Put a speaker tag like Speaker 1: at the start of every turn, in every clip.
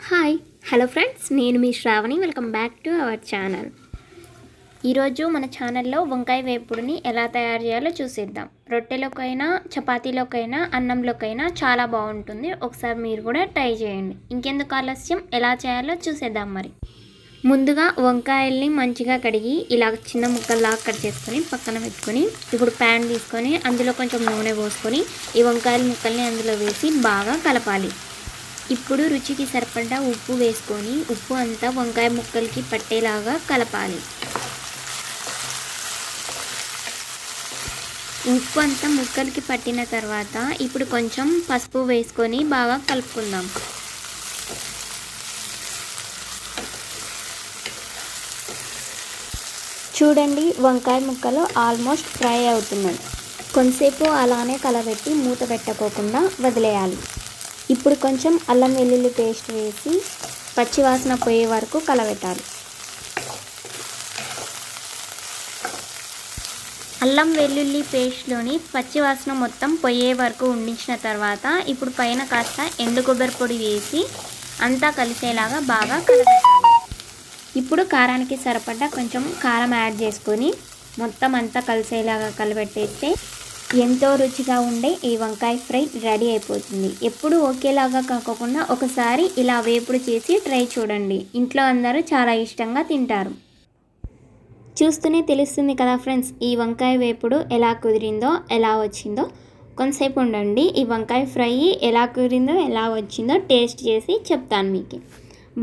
Speaker 1: Hi hello friends, నేను మీ Shravani. Welcome back to our channel. ఈరోజు మన ఛానల్లో వంకాయ వేపుడుని ఎలా తయారు చేయాలో చూసేద్దాం. రొట్టెలోకైనా, చపాతీలోకైనా, అన్నంలోకైనా చాలా బాగుంటుంది. ఒకసారి మీరు కూడా ట్రై చేయండి. ఇంకెందుకు ఆలస్యం, ఎలా చేయాలో చూసేద్దాం. మరి ముందుగా వంకాయల్ని మంచిగా కడిగి ఇలా చిన్న ముక్కల్లాగా కట్ చేసుకొని పక్కన పెట్టుకొని, ఇప్పుడు ప్యాన్ తీసుకొని అందులో కొంచెం నూనె పోసుకొని ఈ వంకాయల ముక్కల్ని అందులో వేసి బాగా కలపాలి. ఇప్పుడు రుచికి సరిపడా ఉప్పు వేసుకొని ఉప్పు అంతా వంకాయ ముక్కలకి పట్టేలాగా కలపాలి. ఉప్పు అంతా ముక్కలకి పట్టిన తర్వాత ఇప్పుడు కొంచెం పసుపు వేసుకొని బాగా కలుపుకుందాం. చూడండి, వంకాయ ముక్కలు ఆల్మోస్ట్ ఫ్రై అవుతున్నాయి. కొంతసేపు అలానే కలబెట్టి మూత పెట్టకోకుండా వదిలేయాలి. ఇప్పుడు కొంచెం అల్లం వెల్లుల్లి పేస్ట్ వేసి పచ్చివాసన పోయే వరకు కలబెట్టాలి. అల్లం వెల్లుల్లి పేస్ట్లోని పచ్చివాసన మొత్తం పోయే వరకు ఉండించిన తర్వాత ఇప్పుడు పైన కాస్త ఎండు కొబ్బరి పొడి వేసి అంతా కలిసేలాగా బాగా కలబెట్టాలి. ఇప్పుడు కారానికి సరిపడా కొంచెం కారం యాడ్ చేసుకొని మొత్తం అంతా కలిసేలాగా కలబెట్టేస్తే ఎంతో రుచిగా ఉండే ఈ వంకాయ ఫ్రై రెడీ అయిపోతుంది. ఎప్పుడు ఒకేలాగా కాకుండా ఒకసారి ఇలా వేపుడు చేసి ట్రై చూడండి. ఇంట్లో అందరూ చాలా ఇష్టంగా తింటారు. చూస్తూనే తెలుస్తుంది కదా ఫ్రెండ్స్, ఈ వంకాయ వేపుడు ఎలా కుదిరిందో, ఎలా వచ్చిందో. కొంతసేపు ఉండండి, ఈ వంకాయ ఫ్రై ఎలా కుదిరిందో, ఎలా వచ్చిందో టేస్ట్ చేసి చెప్తాను మీకు.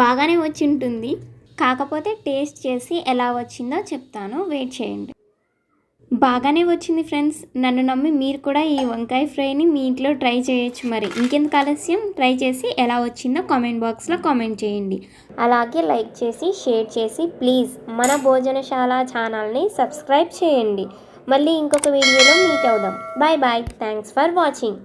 Speaker 1: బాగానే వచ్చి ఉంటుంది, కాకపోతే టేస్ట్ చేసి ఎలా వచ్చిందో చెప్తాను. వెయిట్ చేయండి. బాగానే వచ్చింది ఫ్రెండ్స్. నన్ను నమ్మి మీరు కూడా ఈ వంకాయ ఫ్రైని మీ ఇంట్లో ట్రై చేయొచ్చు. మరి ఇంకెందుకు ఆలస్యం, ట్రై చేసి ఎలా వచ్చిందో కామెంట్ బాక్స్లో కామెంట్ చేయండి. అలాగే లైక్ చేసి షేర్ చేసి ప్లీజ్ మన భోజనశాల ఛానల్ని సబ్స్క్రైబ్ చేయండి. మళ్ళీ ఇంకొక వీడియోలో మీట్ అవుదాం. Bye bye. Thanks for watching.